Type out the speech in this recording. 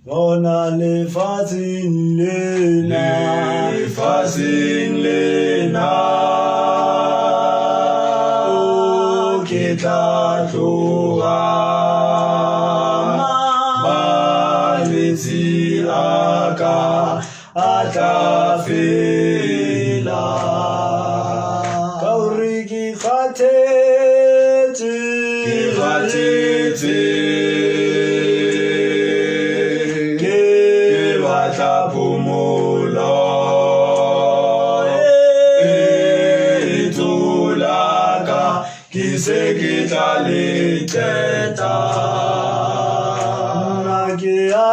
Bona lefatsheng lena o ke tla tloga malwetse a ka a tla fela ka hore ke kgathetse ke batla phomolo tsolaka ke se ke tla le qeta nna ke a